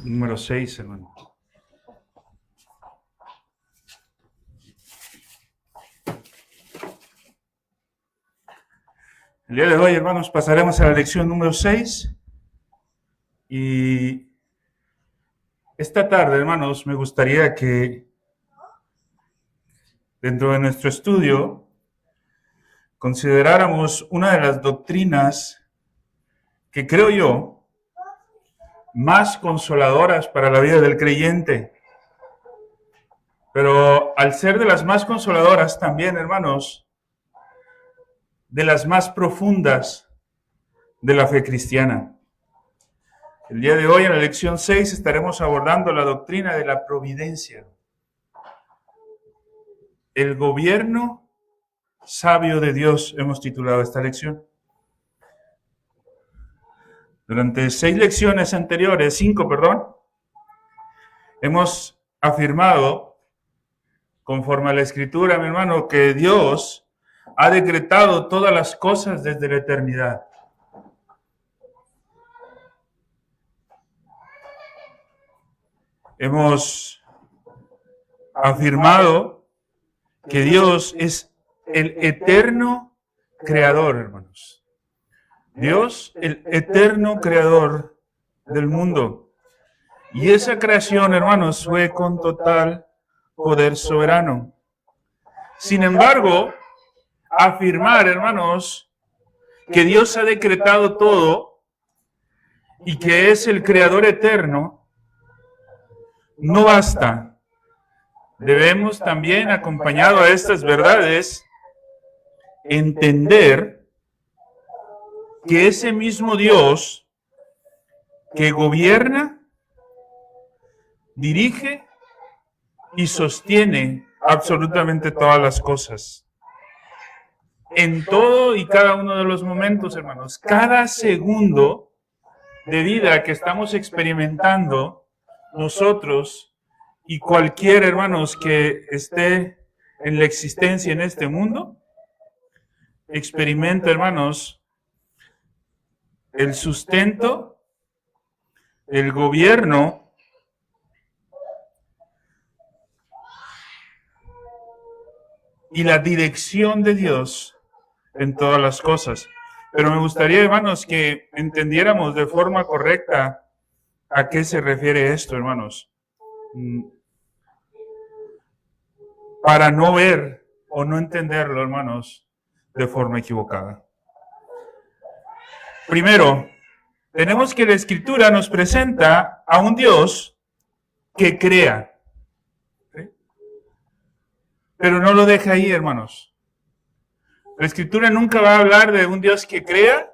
Número 6, hermano. El día de hoy, hermanos, pasaremos a la lección número 6. Y esta tarde, hermanos, me gustaría que dentro de nuestro estudio consideráramos una de las doctrinas que creo yo más consoladoras para la vida del creyente. Pero al ser de las más consoladoras también, hermanos, de las más profundas de la fe cristiana. El día de hoy, en la lección 6, estaremos abordando la doctrina de la providencia. El gobierno sabio de Dios, hemos titulado esta lección. Durante 5 lecciones anteriores, hemos afirmado, conforme a la Escritura, mi hermano, que Dios ha decretado todas las cosas desde la eternidad. Hemos afirmado que Dios es el eterno creador, hermanos. Dios, el eterno creador del mundo. Y esa creación, hermanos, fue con total poder soberano. Sin embargo, afirmar, hermanos, que Dios ha decretado todo y que es el creador eterno, no basta. Debemos también, acompañado a estas verdades, entender que ese mismo Dios que gobierna, dirige y sostiene absolutamente todas las cosas. En todo y cada uno de los momentos, hermanos, cada segundo de vida que estamos experimentando nosotros y cualquier, hermanos, que esté en la existencia en este mundo, experimenta, hermanos, el sustento, el gobierno y la dirección de Dios en todas las cosas. Pero me gustaría, hermanos, que entendiéramos de forma correcta a qué se refiere esto, hermanos. Para no ver o no entenderlo, hermanos, de forma equivocada. Primero, tenemos que la Escritura nos presenta a un Dios que crea. ¿Sí? Pero no lo deja ahí, hermanos. La Escritura nunca va a hablar de un Dios que crea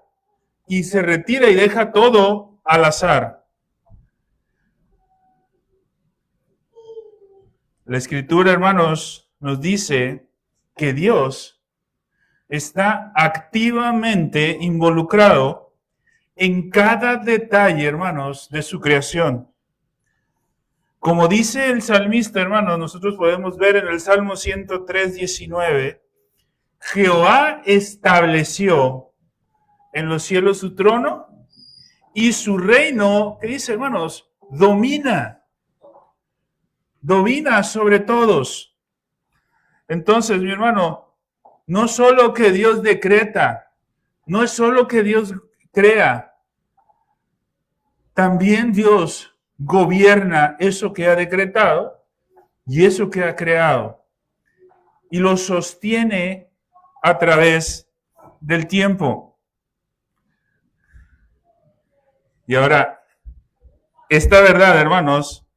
y se retira y deja todo al azar. La Escritura, hermanos, nos dice que Dios está activamente involucrado en cada detalle, hermanos, de su creación. Como dice el salmista, hermanos, nosotros podemos ver en el Salmo 103:19, Jehová estableció en los cielos su trono y su reino, ¿qué dice, hermanos? Domina sobre todos. Entonces, mi hermano, no solo que Dios decreta, no es solo que Dios crea, también Dios gobierna eso que ha decretado y eso que ha creado y lo sostiene a través del tiempo. Y ahora, esta verdad, hermanos,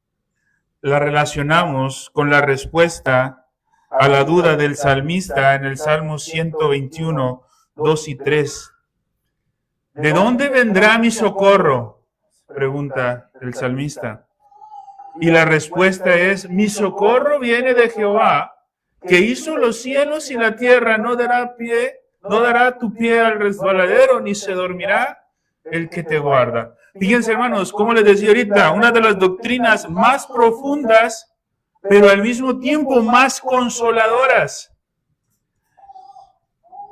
la relacionamos con la respuesta a la duda del salmista en el Salmo 121, 2 y 3. ¿De dónde vendrá mi socorro?, pregunta el salmista. Y la respuesta es, mi socorro viene de Jehová, que hizo los cielos y la tierra. No dará tu pie al resbaladero, ni se dormirá el que te guarda. Fíjense, hermanos, como les decía ahorita, una de las doctrinas más profundas, pero al mismo tiempo más consoladoras,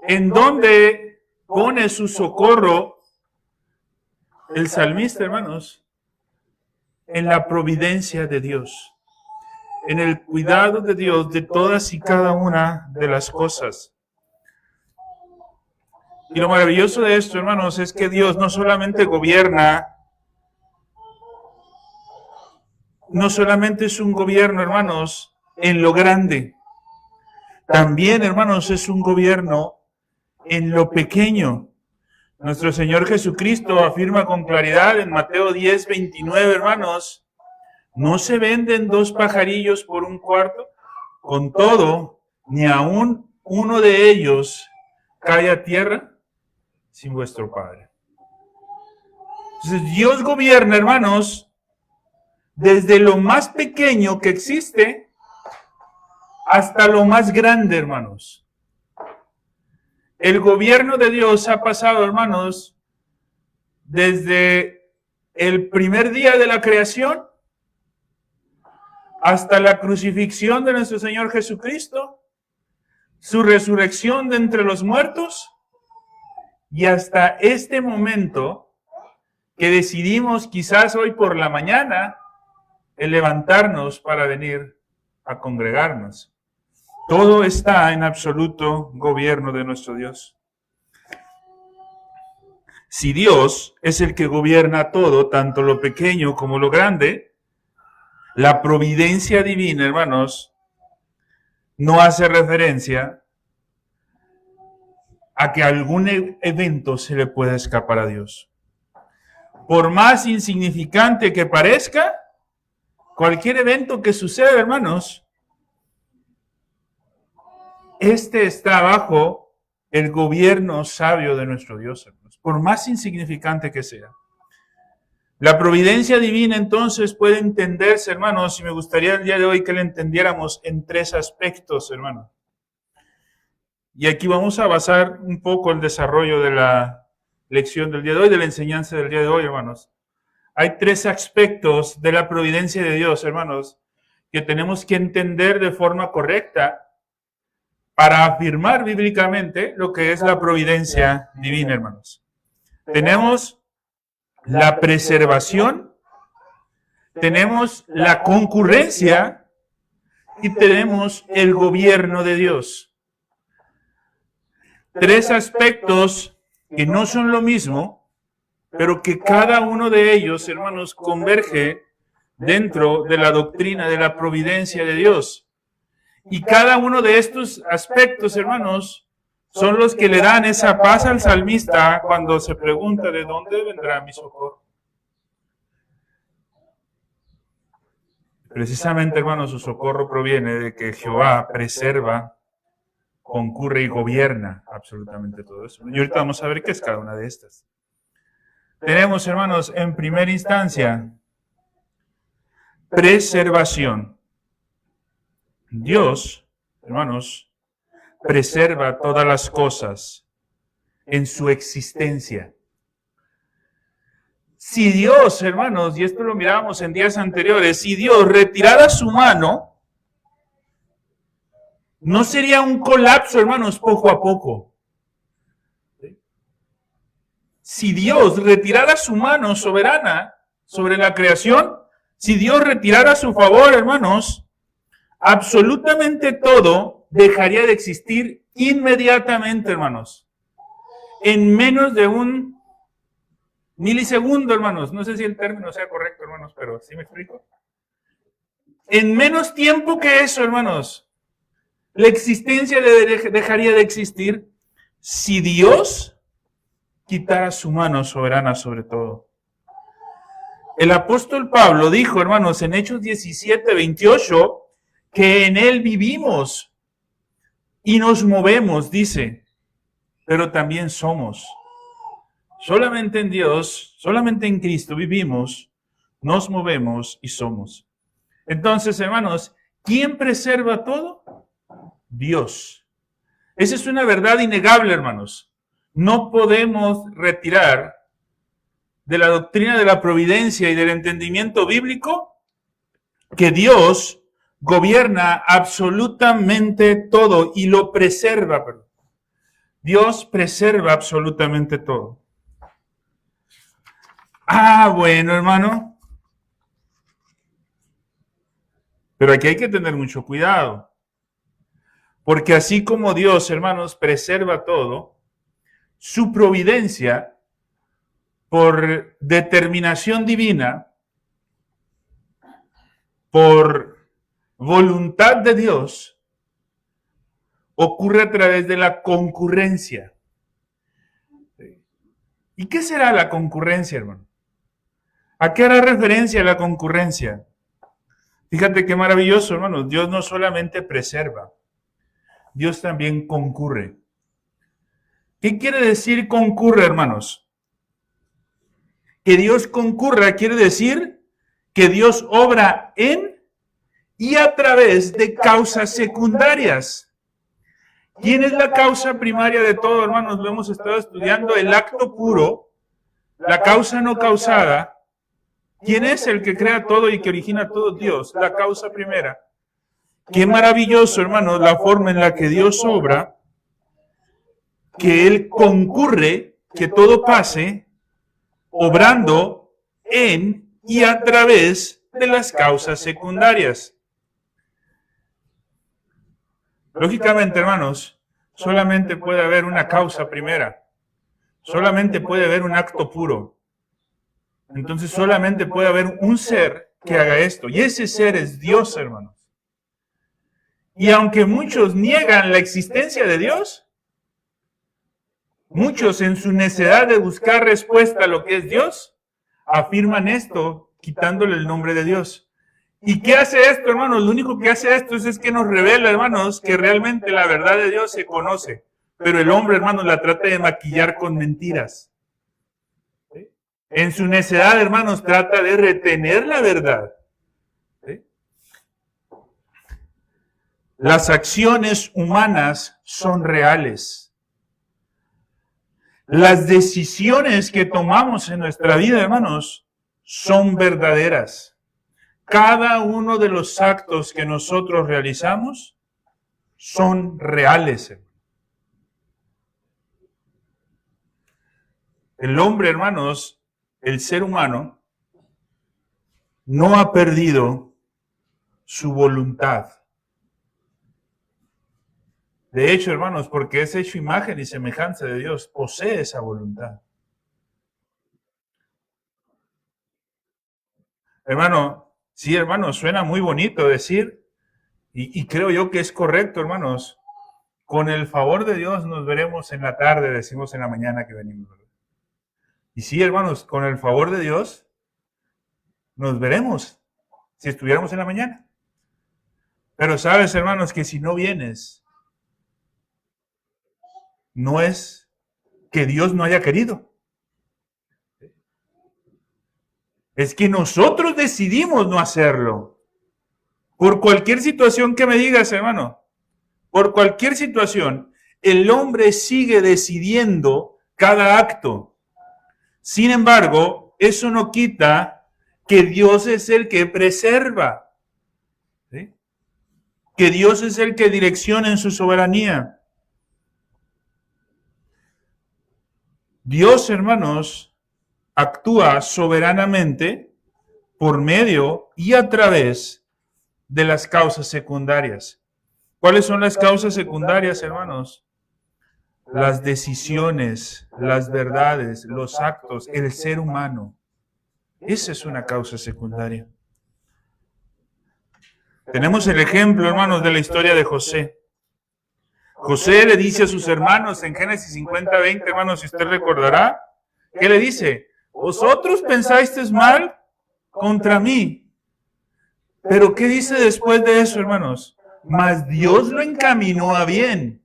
en donde pone su socorro el salmista, hermanos, en la providencia de Dios, en el cuidado de Dios de todas y cada una de las cosas. Y lo maravilloso de esto, hermanos, es que Dios no solamente gobierna, no solamente es un gobierno, hermanos, en lo grande, también, hermanos, es un gobierno en lo pequeño. Nuestro Señor Jesucristo afirma con claridad en Mateo 10:29, hermanos, no se venden 2 pajarillos por un cuarto, con todo, ni aún uno de ellos cae a tierra sin vuestro Padre. Entonces, Dios gobierna, hermanos, desde lo más pequeño que existe hasta lo más grande, hermanos. El gobierno de Dios ha pasado, hermanos, desde el primer día de la creación hasta la crucifixión de nuestro Señor Jesucristo, su resurrección de entre los muertos, y hasta este momento que decidimos quizás hoy por la mañana el levantarnos para venir a congregarnos. Todo está en absoluto gobierno de nuestro Dios. Si Dios es el que gobierna todo, tanto lo pequeño como lo grande, la providencia divina, hermanos, no hace referencia a que algún evento se le pueda escapar a Dios. Por más insignificante que parezca, cualquier evento que suceda, hermanos, este está bajo el gobierno sabio de nuestro Dios, hermanos, por más insignificante que sea. La providencia divina, entonces, puede entenderse, hermanos, y me gustaría el día de hoy que la entendiéramos en 3 aspectos, hermanos. Y aquí vamos a basar un poco el desarrollo de la lección del día de hoy, de la enseñanza del día de hoy, hermanos. Hay 3 aspectos de la providencia de Dios, hermanos, que tenemos que entender de forma correcta para afirmar bíblicamente lo que es la providencia divina, hermanos. Tenemos la preservación, tenemos la concurrencia y tenemos el gobierno de Dios. 3 aspectos que no son lo mismo, pero que cada uno de ellos, hermanos, converge dentro de la doctrina de la providencia de Dios. Y cada uno de estos aspectos, hermanos, son los que le dan esa paz al salmista cuando se pregunta ¿de dónde vendrá mi socorro? Precisamente, hermanos, su socorro proviene de que Jehová preserva, concurre y gobierna absolutamente todo eso. Y ahorita vamos a ver qué es cada una de estas. Tenemos, hermanos, en primera instancia, preservación. Dios, hermanos, preserva todas las cosas en su existencia. Si Dios, hermanos, y esto lo mirábamos en días anteriores, si Dios retirara su mano, no sería un colapso, hermanos, poco a poco. Si Dios retirara su mano soberana sobre la creación, si Dios retirara su favor, hermanos, absolutamente todo dejaría de existir inmediatamente, hermanos. En menos de un milisegundo, hermanos. No sé si el término sea correcto, hermanos, pero ¿sí me explico? En menos tiempo que eso, hermanos, la existencia dejaría de existir si Dios quitara su mano soberana sobre todo. El apóstol Pablo dijo, hermanos, en Hechos 17:28, que en Él vivimos y nos movemos, dice, pero también somos. Solamente en Dios, solamente en Cristo vivimos, nos movemos y somos. Entonces, hermanos, ¿quién preserva todo? Dios. Esa es una verdad innegable, hermanos. No podemos retirar de la doctrina de la providencia y del entendimiento bíblico que Dios gobierna absolutamente todo y lo preserva. Dios preserva absolutamente todo. Bueno, hermano. Pero aquí hay que tener mucho cuidado. Porque así como Dios, hermanos, preserva todo, su providencia, por determinación divina, por voluntad de Dios, ocurre a través de la concurrencia. ¿Y qué será la concurrencia, hermano? ¿A qué hará referencia la concurrencia? Fíjate qué maravilloso, hermano. Dios no solamente preserva, Dios también concurre. ¿Qué quiere decir concurre, hermanos? Que Dios concurra quiere decir que Dios obra en y a través de causas secundarias. ¿Quién es la causa primaria de todo, hermanos? Lo hemos estado estudiando, el acto puro, la causa no causada. ¿Quién es el que crea todo y que origina todo? Dios, la causa primera. Qué maravilloso, hermanos, la forma en la que Dios obra, que Él concurre, que todo pase, obrando en y a través de las causas secundarias. Lógicamente, hermanos, solamente puede haber una causa primera. Solamente puede haber un acto puro. Entonces solamente puede haber un ser que haga esto. Y ese ser es Dios, hermanos. Y aunque muchos niegan la existencia de Dios, muchos en su necesidad de buscar respuesta a lo que es Dios, afirman esto quitándole el nombre de Dios. ¿Y qué hace esto, hermanos? Lo único que hace esto es que nos revela, hermanos, que realmente la verdad de Dios se conoce. Pero el hombre, hermanos, la trata de maquillar con mentiras. En su necedad, hermanos, trata de retener la verdad. Las acciones humanas son reales. Las decisiones que tomamos en nuestra vida, hermanos, son verdaderas. Cada uno de los actos que nosotros realizamos son reales. El hombre, hermanos, el ser humano, no ha perdido su voluntad. De hecho, hermanos, porque es hecho imagen y semejanza de Dios, posee esa voluntad. Hermano, sí, hermano, suena muy bonito decir, y creo yo que es correcto, hermanos. Con el favor de Dios nos veremos en la tarde, decimos en la mañana que venimos. Y sí, hermanos, con el favor de Dios nos veremos si estuviéramos en la mañana. Pero sabes, hermanos, que si no vienes, no es que Dios no haya querido. Es que nosotros decidimos no hacerlo. Por cualquier situación que me digas, hermano, por cualquier situación, el hombre sigue decidiendo cada acto. Sin embargo, eso no quita que Dios es el que preserva, ¿sí? Que Dios es el que direcciona en su soberanía. Dios, hermanos, actúa soberanamente por medio y a través de las causas secundarias. ¿Cuáles son las causas secundarias, hermanos? Las decisiones, las verdades, los actos, el ser humano. Esa es una causa secundaria. Tenemos el ejemplo, hermanos, de la historia de José. José le dice a sus hermanos en Génesis 50:20, hermanos, si usted recordará, ¿qué le dice? Vosotros pensasteis mal contra mí. Pero ¿qué dice después de eso, hermanos? Mas Dios lo encaminó a bien.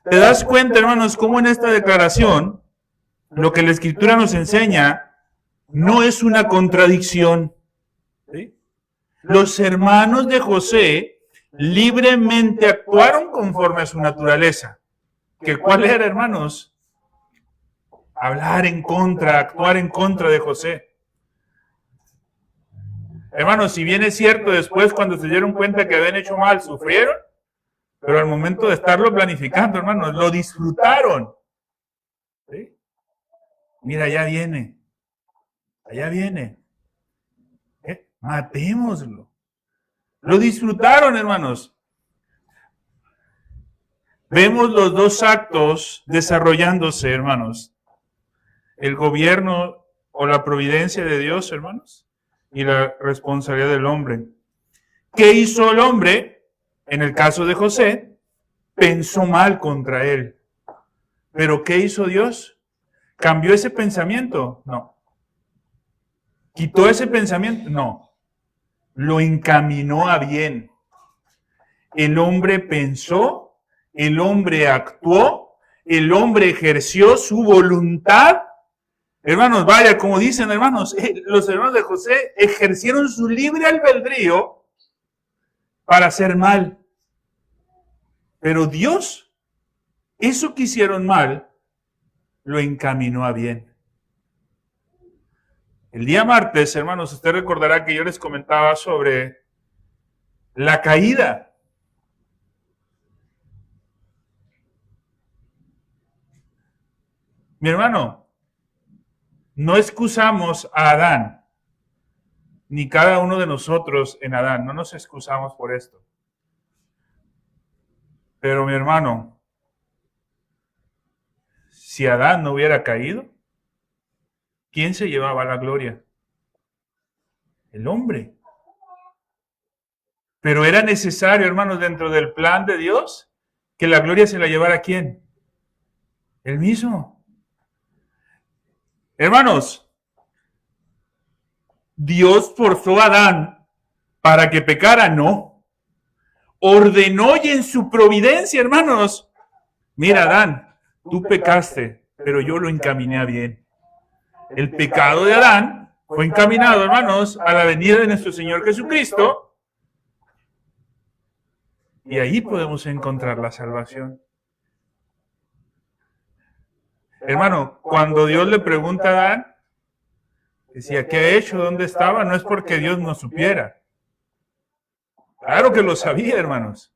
¿Te das cuenta, hermanos, cómo en esta declaración lo que la Escritura nos enseña no es una contradicción? ¿Sí? Los hermanos de José libremente actuaron conforme a su naturaleza. ¿Que cuál era, hermanos? Hablar en contra, actuar en contra de José. Hermanos, si bien es cierto, después cuando se dieron cuenta que habían hecho mal, sufrieron, pero al momento de estarlo planificando, hermanos, lo disfrutaron. ¿Sí? Mira, allá viene. Matémoslo. Lo disfrutaron, hermanos. Vemos los dos actos desarrollándose, hermanos. El gobierno o la providencia de Dios, hermanos, y la responsabilidad del hombre. ¿Qué hizo el hombre? En el caso de José, pensó mal contra él. ¿Pero qué hizo Dios? ¿Cambió ese pensamiento? No. ¿Quitó ese pensamiento? No. Lo encaminó a bien. El hombre pensó, el hombre actuó, el hombre ejerció su voluntad. Hermanos, vaya, como dicen hermanos, los hermanos de José ejercieron su libre albedrío para hacer mal. Pero Dios, eso que hicieron mal, lo encaminó a bien. El día martes, hermanos, usted recordará que yo les comentaba sobre la caída. Mi hermano, no excusamos a Adán, ni cada uno de nosotros en Adán, no nos excusamos por esto. Pero mi hermano, si Adán no hubiera caído, ¿quién se llevaba la gloria? El hombre. Pero era necesario, hermanos, dentro del plan de Dios, que la gloria se la llevara ¿quién? Él mismo. Hermanos, Dios forzó a Adán para que pecara, no. Ordenó y en su providencia, hermanos. Mira, Adán, tú pecaste, pero yo lo encaminé a bien. El pecado de Adán fue encaminado, hermanos, a la venida de nuestro Señor Jesucristo. Y ahí podemos encontrar la salvación. Hermano, cuando Dios le pregunta a Adán, decía, ¿qué ha hecho? ¿Dónde estaba? No es porque Dios no supiera. Claro que lo sabía, hermanos.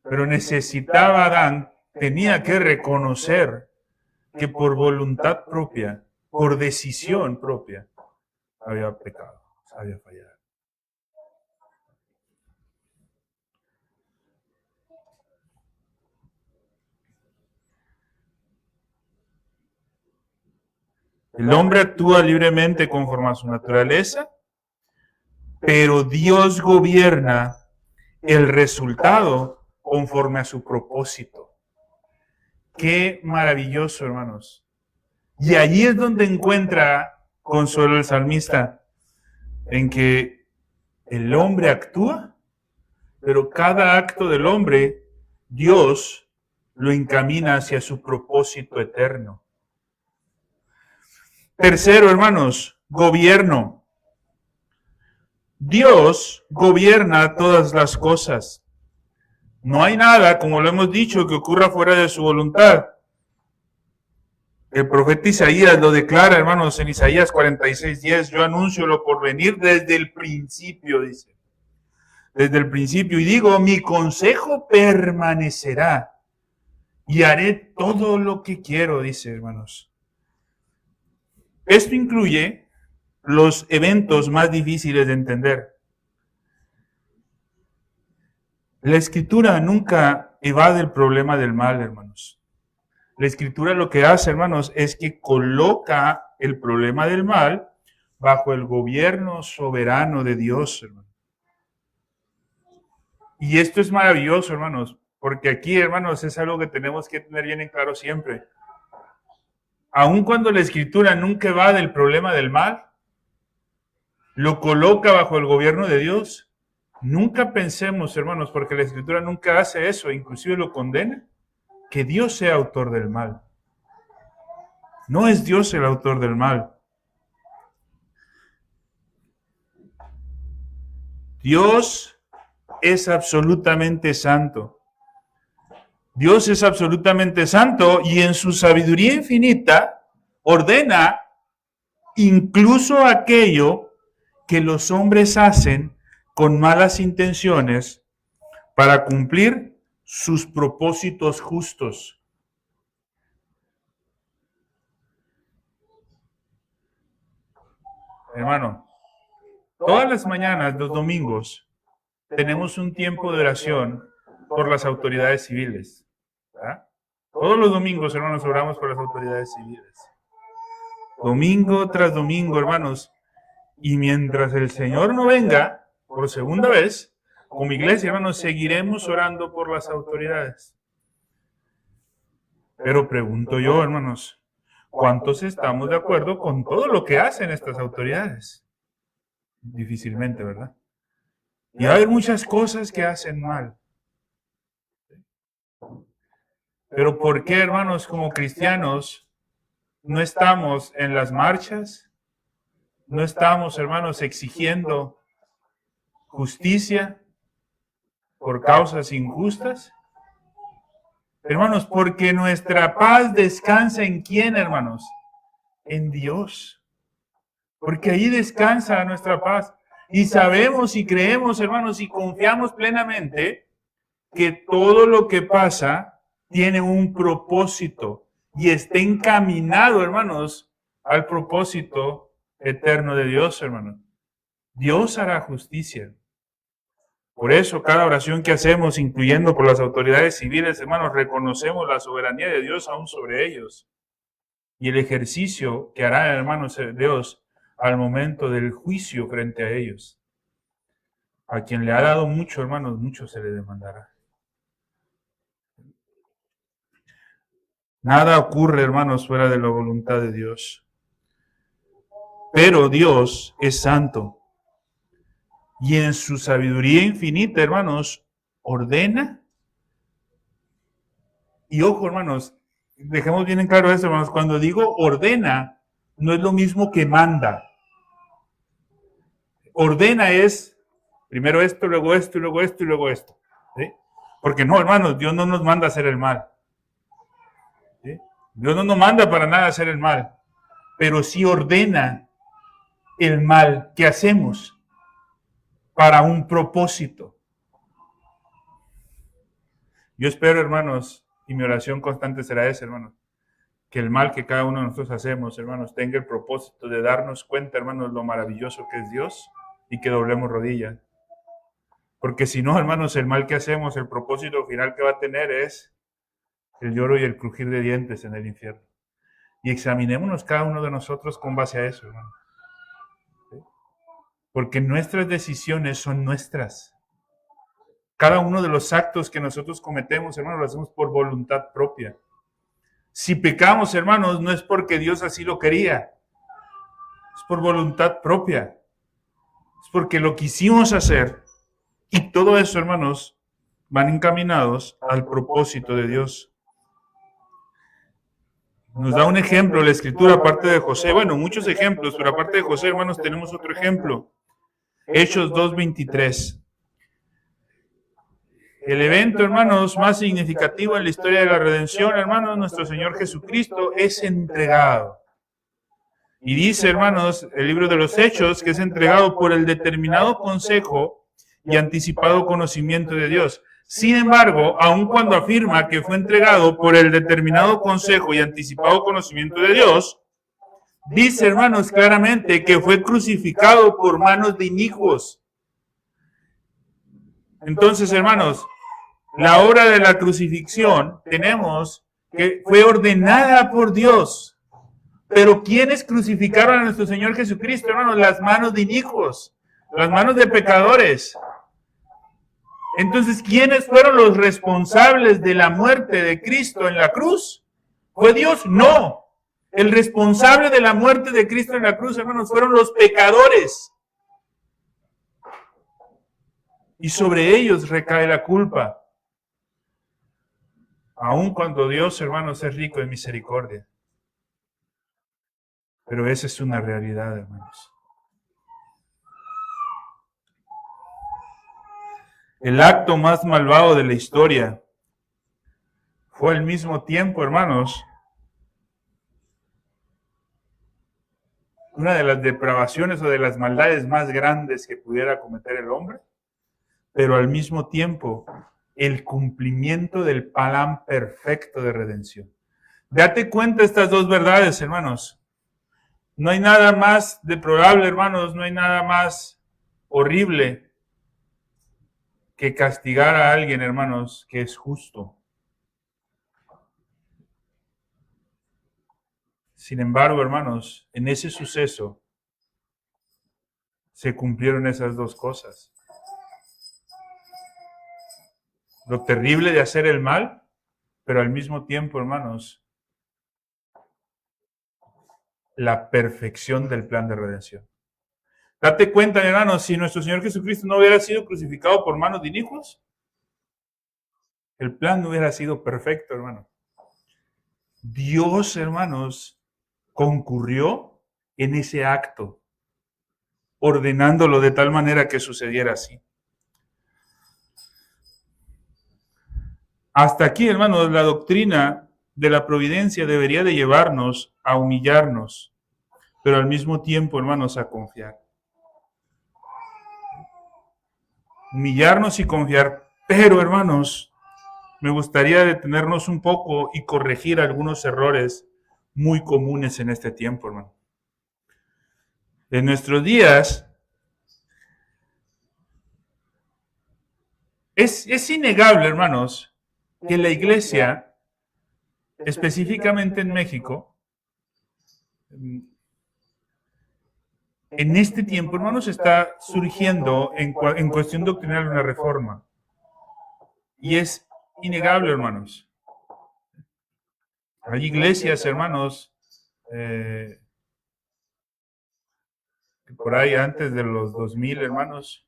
Pero necesitaba Adán, tenía que reconocer que por voluntad propia, por decisión propia, había pecado, había fallado. El hombre actúa libremente conforme a su naturaleza, pero Dios gobierna el resultado conforme a su propósito. Qué maravilloso, hermanos. Y allí es donde encuentra consuelo el salmista, en que el hombre actúa, pero cada acto del hombre, Dios lo encamina hacia su propósito eterno. Tercero, hermanos, gobierno. Dios gobierna todas las cosas. No hay nada, como lo hemos dicho, que ocurra fuera de su voluntad. El profeta Isaías lo declara, hermanos, en Isaías 46:10, yo anuncio lo por venir desde el principio, dice. Desde el principio, y digo, mi consejo permanecerá y haré todo lo que quiero, dice, hermanos. Esto incluye los eventos más difíciles de entender. La Escritura nunca evade el problema del mal, hermanos. La Escritura lo que hace, hermanos, es que coloca el problema del mal bajo el gobierno soberano de Dios, hermanos. Y esto es maravilloso, hermanos, porque aquí, hermanos, es algo que tenemos que tener bien en claro siempre. Aun cuando la Escritura nunca evade el problema del mal, lo coloca bajo el gobierno de Dios. Nunca pensemos, hermanos, porque la Escritura nunca hace eso, inclusive lo condena, que Dios sea autor del mal. No es Dios el autor del mal. Dios es absolutamente santo. Dios es absolutamente santo y en su sabiduría infinita ordena incluso aquello que los hombres hacen con malas intenciones para cumplir sus propósitos justos. Hermano, todas las mañanas, los domingos, tenemos un tiempo de oración por las autoridades civiles. ¿Verdad? Todos los domingos, hermanos, oramos por las autoridades civiles. Domingo tras domingo, hermanos. Y mientras el Señor no venga por segunda vez, como iglesia, hermanos, seguiremos orando por las autoridades. Pero pregunto yo, hermanos, ¿cuántos estamos de acuerdo con todo lo que hacen estas autoridades? Difícilmente, ¿verdad? Y hay muchas cosas que hacen mal. Pero ¿por qué, hermanos, como cristianos, no estamos en las marchas? ¿No estamos, hermanos, exigiendo justicia por causas injustas? Hermanos, porque nuestra paz descansa ¿en quién, hermanos? En Dios. Porque ahí descansa nuestra paz. Y sabemos y creemos, hermanos, y confiamos plenamente que todo lo que pasa tiene un propósito y está encaminado, hermanos, al propósito eterno de Dios, hermanos. Dios hará justicia. Por eso, cada oración que hacemos, incluyendo por las autoridades civiles, hermanos, reconocemos la soberanía de Dios aún sobre ellos. Y el ejercicio que hará, hermanos, Dios al momento del juicio frente a ellos. A quien le ha dado mucho, hermanos, mucho se le demandará. Nada ocurre, hermanos, fuera de la voluntad de Dios. Pero Dios es santo. Y en su sabiduría infinita, hermanos, ordena. Y ojo, hermanos, dejemos bien en claro eso, hermanos. Cuando digo ordena, no es lo mismo que manda. Ordena es primero esto, luego esto, y luego esto, y luego esto. ¿Sí? Porque no, hermanos, Dios no nos manda a hacer el mal. ¿Sí? Dios no nos manda para nada a hacer el mal. Pero sí ordena el mal que hacemos para un propósito. Yo espero, hermanos, y mi oración constante será esa, hermanos, que el mal que cada uno de nosotros hacemos, hermanos, tenga el propósito de darnos cuenta, hermanos, lo maravilloso que es Dios y que doblemos rodillas. Porque si no, hermanos, el mal que hacemos, el propósito final que va a tener es el lloro y el crujir de dientes en el infierno. Y examinémonos cada uno de nosotros con base a eso, hermanos. Porque nuestras decisiones son nuestras. Cada uno de los actos que nosotros cometemos, hermanos, lo hacemos por voluntad propia. Si pecamos, hermanos, no es porque Dios así lo quería. Es por voluntad propia. Es porque lo quisimos hacer. Y todo eso, hermanos, van encaminados al propósito de Dios. Nos da un ejemplo la Escritura aparte de José. Bueno, muchos ejemplos, pero aparte de José, hermanos, tenemos otro ejemplo. Hechos 2:23. El evento, hermanos, más significativo en la historia de la redención, hermanos, nuestro Señor Jesucristo es entregado. Y dice, hermanos, el libro de los Hechos, que es entregado por el determinado consejo y anticipado conocimiento de Dios. Sin embargo, aun cuando afirma que fue entregado por el determinado consejo y anticipado conocimiento de Dios, dice, hermanos, claramente que fue crucificado por manos de inicuos. Entonces, hermanos, la obra de la crucifixión tenemos que fue ordenada por Dios. Pero ¿quiénes crucificaron a nuestro Señor Jesucristo, hermanos? Las manos de inicuos, las manos de pecadores. Entonces, ¿quiénes fueron los responsables de la muerte de Cristo en la cruz? ¿Fue Dios? No. El responsable de la muerte de Cristo en la cruz, hermanos, fueron los pecadores. Y sobre ellos recae la culpa. Aun cuando Dios, hermanos, es rico en misericordia. Pero esa es una realidad, hermanos. El acto más malvado de la historia fue al mismo tiempo, hermanos, una de las depravaciones o de las maldades más grandes que pudiera cometer el hombre, pero al mismo tiempo el cumplimiento del plan perfecto de redención. Date cuenta de estas dos verdades, hermanos. No hay nada más deplorable, hermanos, no hay nada más horrible que castigar a alguien, hermanos, que es justo. Sin embargo, hermanos, en ese suceso se cumplieron esas dos cosas. Lo terrible de hacer el mal, pero al mismo tiempo, hermanos, la perfección del plan de redención. Date cuenta, hermanos, si nuestro Señor Jesucristo no hubiera sido crucificado por manos de inicuos, el plan no hubiera sido perfecto, hermano. Dios, hermanos, concurrió en ese acto, ordenándolo de tal manera que sucediera así. Hasta aquí, hermanos, la doctrina de la providencia debería de llevarnos a humillarnos, pero al mismo tiempo, hermanos, a confiar. Humillarnos y confiar, pero, hermanos, me gustaría detenernos un poco y corregir algunos errores muy comunes en este tiempo, hermano. En nuestros días es innegable, hermanos, que la iglesia, específicamente en México, en este tiempo, hermanos, está surgiendo en cuestión doctrinal una reforma. Y es innegable, hermanos. Hay iglesias, hermanos, por ahí antes de los 2000, hermanos,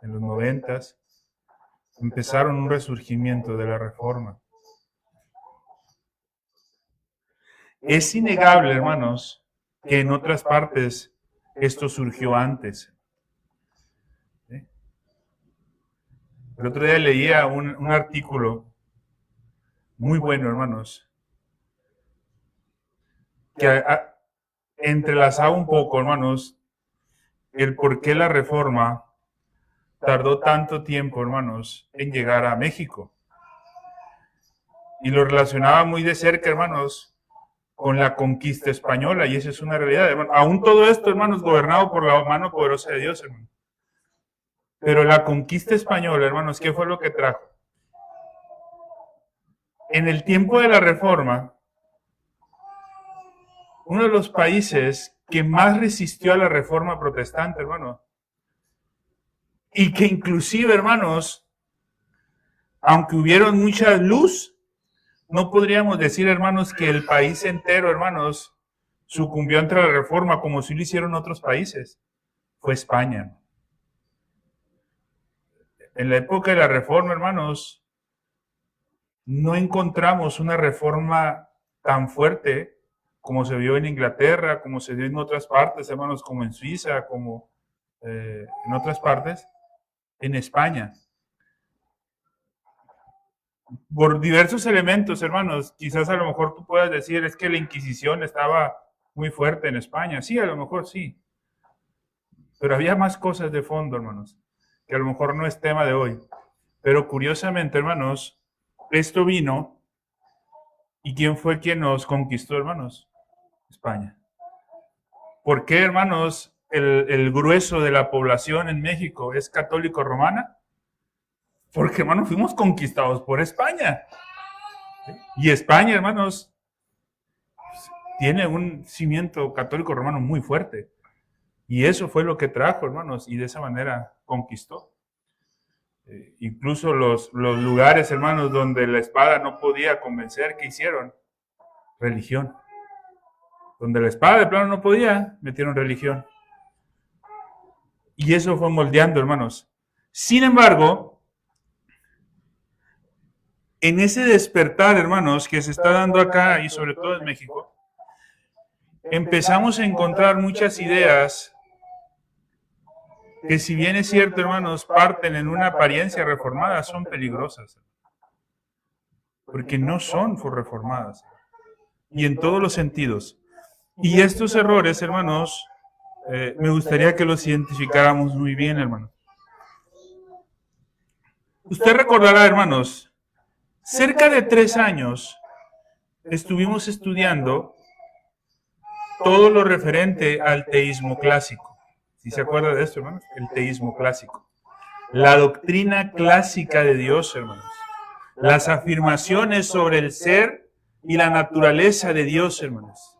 en los 90, empezaron un resurgimiento de la reforma. Es innegable, hermanos, que en otras partes esto surgió antes. El otro día leía un artículo muy bueno, hermanos, que entrelazaba un poco, hermanos, el por qué la reforma tardó tanto tiempo, hermanos, en llegar a México. Y lo relacionaba muy de cerca, hermanos, con la conquista española, y esa es una realidad, hermano. Aún todo esto, hermanos, gobernado por la mano poderosa de Dios, hermano. Pero la conquista española, hermanos, ¿qué fue lo que trajo? En el tiempo de la Reforma, uno de los países que más resistió a la Reforma protestante, hermano, y que inclusive, hermanos, aunque hubieron mucha luz, no podríamos decir, hermanos, que el país entero, hermanos, sucumbió ante la Reforma como si lo hicieron otros países. Fue España. En la época de la Reforma, hermanos, no encontramos una reforma tan fuerte como se vio en Inglaterra, como se vio en otras partes, hermanos, como en Suiza, como en otras partes, en España. Por diversos elementos, hermanos, quizás a lo mejor tú puedas decir, es que la Inquisición estaba muy fuerte en España. Sí, a lo mejor sí. Pero había más cosas de fondo, hermanos, que a lo mejor no es tema de hoy. Pero curiosamente, hermanos, esto vino, ¿y quién fue quien nos conquistó, hermanos? España. ¿Por qué, hermanos, el grueso de la población en México es católico romana? Porque, hermanos, fuimos conquistados por España. Y España, hermanos, tiene un cimiento católico romano muy fuerte. Y eso fue lo que trajo, hermanos, y de esa manera conquistó. Incluso los lugares, hermanos, donde la espada no podía convencer, ¿qué hicieron? Religión. Donde la espada de plano no podía, metieron religión. Y eso fue moldeando, hermanos. Sin embargo, en ese despertar, hermanos, que se está dando acá y sobre todo en México, empezamos a encontrar muchas ideas que, si bien es cierto, hermanos, parten en una apariencia reformada, son peligrosas. Porque no son reformadas. Y en todos los sentidos. Y estos errores, hermanos, me gustaría que los identificáramos muy bien, hermanos. Usted recordará, hermanos, cerca de 3 años estuvimos estudiando todo lo referente al teísmo clásico. ¿Sí se acuerda de esto, hermanos? El teísmo clásico. La doctrina clásica de Dios, hermanos. Las afirmaciones sobre el ser y la naturaleza de Dios, hermanos.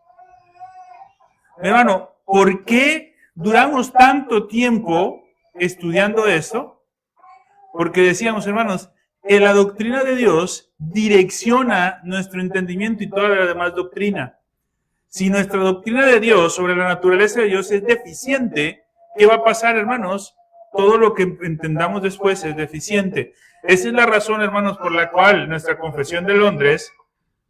Hermano, ¿por qué duramos tanto tiempo estudiando esto? Porque decíamos, hermanos, que la doctrina de Dios direcciona nuestro entendimiento y toda la demás doctrina. Si nuestra doctrina de Dios sobre la naturaleza de Dios es deficiente, ¿qué va a pasar, hermanos? Todo lo que entendamos después es deficiente. Esa es la razón, hermanos, por la cual nuestra Confesión de Londres,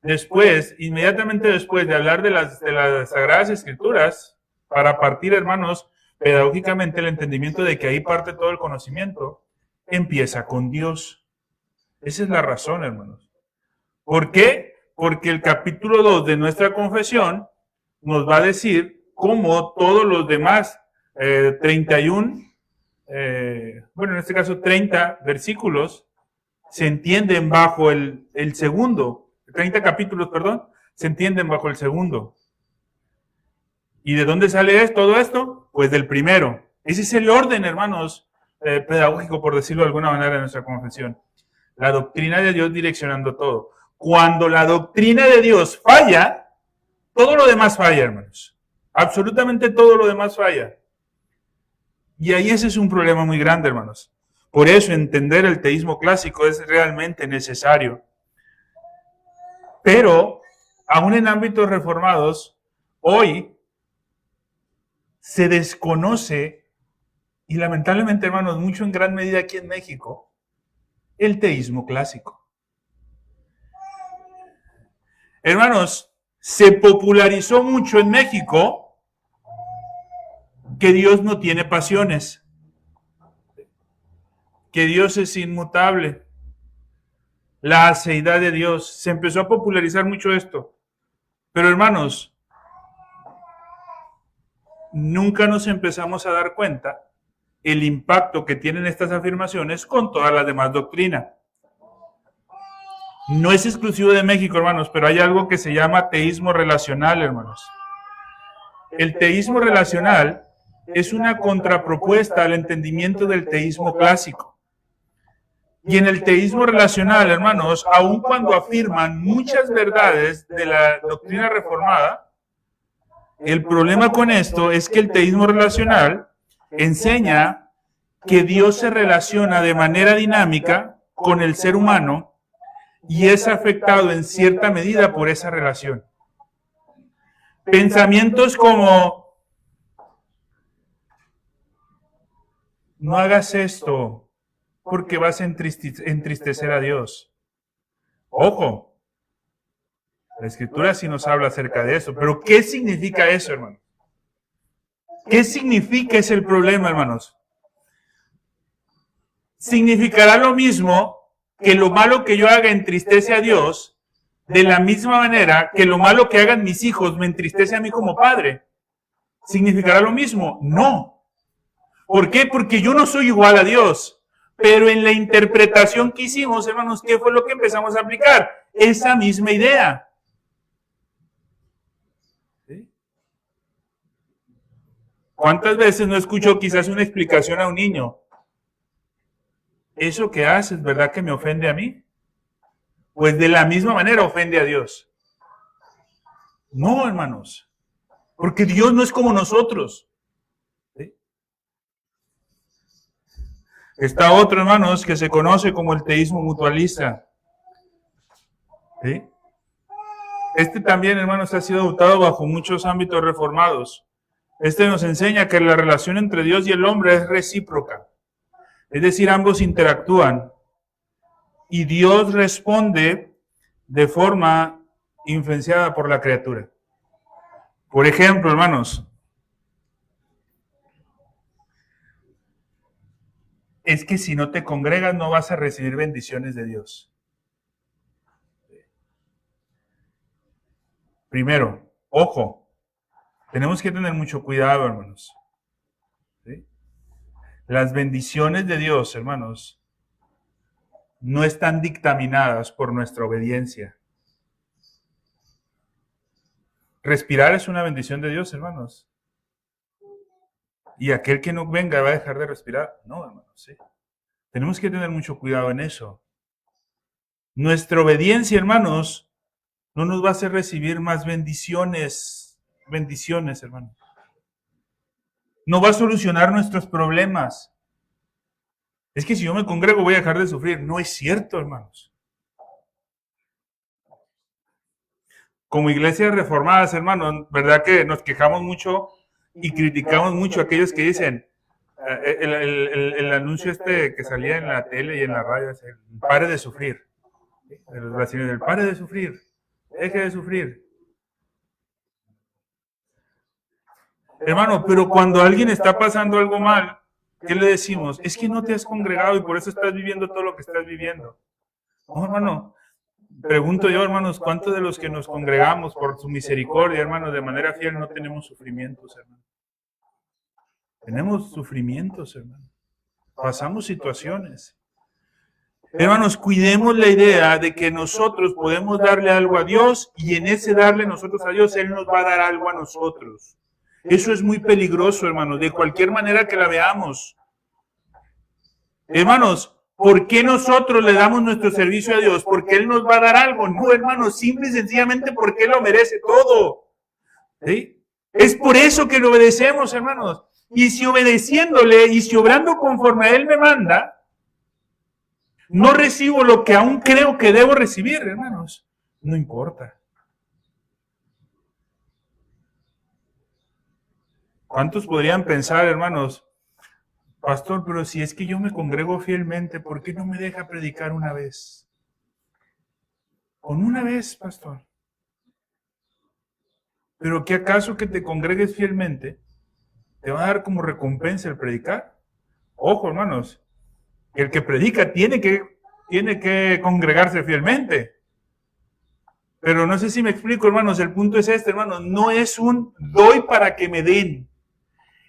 después, inmediatamente después de hablar de las Sagradas Escrituras, para partir, hermanos, pedagógicamente el entendimiento de que ahí parte todo el conocimiento, empieza con Dios. Esa es la razón, hermanos. ¿Por qué? Porque el capítulo 2 de nuestra confesión nos va a decir cómo todos los demás 31, bueno, en este caso 30 versículos, se entienden bajo el segundo, 30 capítulos, perdón, se entienden bajo el segundo. ¿Y de dónde sale todo esto? Pues del primero. Ese es el orden, hermanos, pedagógico, por decirlo de alguna manera, de nuestra confesión. La doctrina de Dios direccionando todo. Cuando la doctrina de Dios falla, todo lo demás falla, hermanos. Absolutamente todo lo demás falla. Y ahí ese es un problema muy grande, hermanos. Por eso entender el teísmo clásico es realmente necesario. Pero, aún en ámbitos reformados, hoy se desconoce, y lamentablemente, hermanos, mucho en gran medida aquí en México, el teísmo clásico. Hermanos, se popularizó mucho en México que Dios no tiene pasiones, que Dios es inmutable, la aceidad de Dios. Se empezó a popularizar mucho esto. Pero hermanos, nunca nos empezamos a dar cuenta el impacto que tienen estas afirmaciones con toda la demás doctrina. No es exclusivo de México, hermanos, pero hay algo que se llama teísmo relacional, hermanos. El teísmo relacional es una contrapropuesta al entendimiento del teísmo clásico. Y en el teísmo relacional, hermanos, aun cuando afirman muchas verdades de la doctrina reformada, el problema con esto es que el teísmo relacional enseña que Dios se relaciona de manera dinámica con el ser humano y es afectado en cierta medida por esa relación. Pensamientos como, no hagas esto porque vas a entristecer a Dios. Ojo, la Escritura sí nos habla acerca de eso, pero ¿qué significa eso, hermano? ¿Qué significa ese el problema, hermanos? Significará lo mismo que lo malo que yo haga entristece a Dios, de la misma manera que lo malo que hagan mis hijos me entristece a mí como padre. ¿Significará lo mismo? No. ¿Por qué? Porque yo no soy igual a Dios. Pero en la interpretación que hicimos, hermanos, ¿qué fue lo que empezamos a aplicar? Esa misma idea. ¿Sí? ¿Cuántas veces no escucho quizás una explicación a un niño? ¿Eso que haces, verdad que me ofende a mí? Pues de la misma manera ofende a Dios. No, hermanos, porque Dios no es como nosotros. ¿Sí? Está otro, hermanos, que se conoce como el teísmo mutualista. ¿Sí? Este también, hermanos, ha sido adoptado bajo muchos ámbitos reformados. Este nos enseña que la relación entre Dios y el hombre es recíproca. Es decir, ambos interactúan. Y Dios responde de forma influenciada por la criatura. Por ejemplo, hermanos, es que si no te congregas no vas a recibir bendiciones de Dios. Primero, ojo, tenemos que tener mucho cuidado, hermanos. ¿Sí? Las bendiciones de Dios, hermanos, no están dictaminadas por nuestra obediencia. Respirar es una bendición de Dios, hermanos. Y aquel que no venga va a dejar de respirar. No, hermanos, sí. Tenemos que tener mucho cuidado en eso. Nuestra obediencia, hermanos, no nos va a hacer recibir más bendiciones. Bendiciones, hermanos. No va a solucionar nuestros problemas. Es que si yo me congrego voy a dejar de sufrir. No es cierto, hermanos. Como iglesias reformadas, hermanos, ¿verdad que nos quejamos mucho y criticamos mucho a aquellos que dicen, el anuncio que salía en la tele y en la radio, es el pare de sufrir. De los brasileños, el pare de sufrir, deje de sufrir. Hermano, pero cuando alguien está pasando algo mal, ¿qué le decimos? Es que no te has congregado y por eso estás viviendo todo lo que estás viviendo. No, hermano. Pregunto yo, hermanos, ¿cuántos de los que nos congregamos por su misericordia, hermanos, de manera fiel, no tenemos sufrimientos, hermano? Tenemos sufrimientos, hermano. Pasamos situaciones. Hermanos, cuidemos la idea de que nosotros podemos darle algo a Dios y en ese darle nosotros a Dios, Él nos va a dar algo a nosotros. Eso es muy peligroso, hermanos, de cualquier manera que la veamos. Hermanos, ¿por qué nosotros le damos nuestro servicio a Dios? ¿Porque Él nos va a dar algo? No, hermanos, simple y sencillamente porque Él lo merece todo. ¿Sí? Es por eso que le obedecemos, hermanos. Y si obedeciéndole y si obrando conforme a Él me manda, no recibo lo que aún creo que debo recibir, hermanos, no importa. ¿Cuántos podrían pensar, hermanos? Pastor, pero si es que yo me congrego fielmente, ¿por qué no me deja predicar una vez? Con una vez, pastor. ¿Pero qué acaso que te congregues fielmente te va a dar como recompensa el predicar? Ojo, hermanos, el que predica tiene que congregarse fielmente. Pero no sé si me explico, hermanos, el punto es este, hermanos, no es un doy para que me den.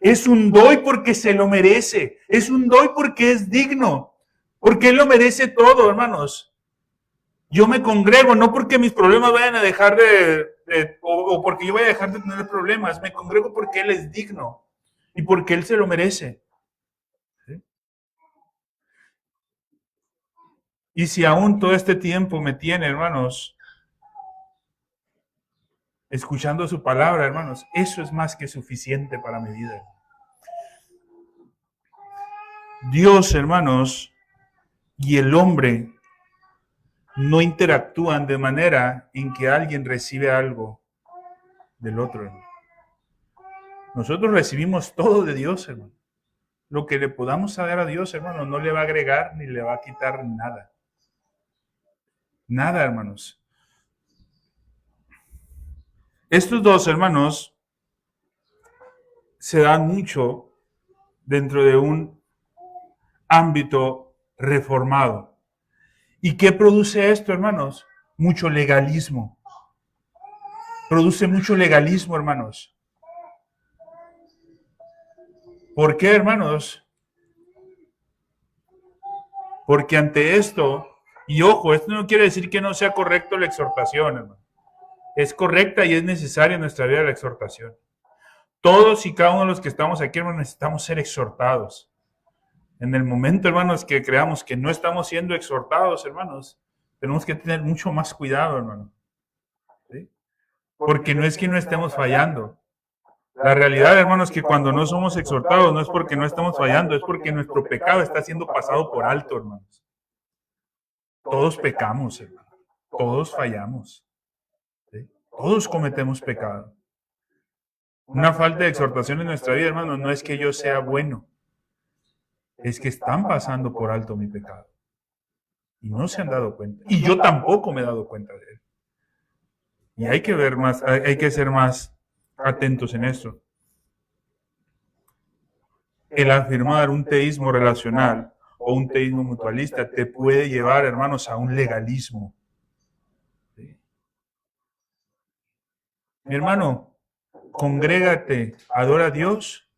Es un doy porque se lo merece. Es un doy porque es digno. Porque Él lo merece todo, hermanos. Yo me congrego no porque mis problemas vayan a dejar o porque yo vaya a dejar de tener problemas. Me congrego porque Él es digno. Y porque Él se lo merece. ¿Sí? Y si aún todo este tiempo me tiene, hermanos, escuchando su palabra, hermanos, eso es más que suficiente para mi vida. Dios, hermanos, y el hombre no interactúan de manera en que alguien recibe algo del otro, hermano. Nosotros recibimos todo de Dios, hermano. Lo que le podamos dar a Dios, hermano, no le va a agregar ni le va a quitar nada. Nada, hermanos. Estos dos, hermanos, se dan mucho dentro de un ámbito reformado. ¿Y qué produce esto, hermanos? Mucho legalismo. Produce mucho legalismo, hermanos. ¿Por qué, hermanos? Porque ante esto, y ojo, esto no quiere decir que no sea correcto la exhortación, hermano. Es correcta y es necesaria en nuestra vida la exhortación. Todos y cada uno de los que estamos aquí, hermanos, necesitamos ser exhortados. En el momento, hermanos, que creamos que no estamos siendo exhortados, hermanos, tenemos que tener mucho más cuidado, hermano. ¿Sí? Porque no es que no estemos fallando. La realidad, hermanos, es que cuando no somos exhortados no es porque no estamos fallando, es porque nuestro pecado está siendo pasado por alto, hermanos. Todos pecamos, hermano. Todos fallamos. ¿Sí? Todos cometemos pecado. Una falta de exhortación en nuestra vida, hermanos, no es que yo sea bueno. Es que están pasando por alto mi pecado. Y no se han dado cuenta. Y yo tampoco me he dado cuenta de él. Y hay que ver más, hay que ser más atentos en esto. El afirmar un teísmo relacional o un teísmo mutualista te puede llevar, hermanos, a un legalismo. ¿Sí? Mi hermano, congrégate, adora a Dios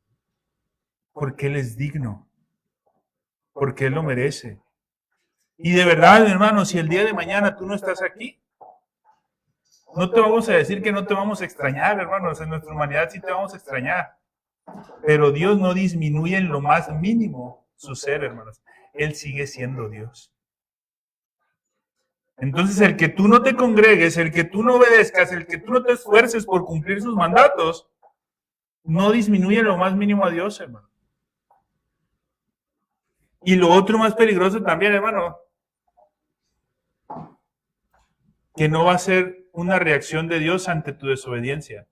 porque Él es digno, porque Él lo merece. Y de verdad, mi hermano, si el día de mañana tú no estás aquí, no te vamos a decir que no te vamos a extrañar, hermanos. En nuestra humanidad sí te vamos a extrañar. Pero Dios no disminuye en lo más mínimo su ser, hermanos. Él sigue siendo Dios. Entonces, el que tú no te congregues, el que tú no obedezcas, el que tú no te esfuerces por cumplir sus mandatos, no disminuye lo más mínimo a Dios, hermano. Y lo otro más peligroso también, hermano, que no va a ser una reacción de Dios ante tu desobediencia.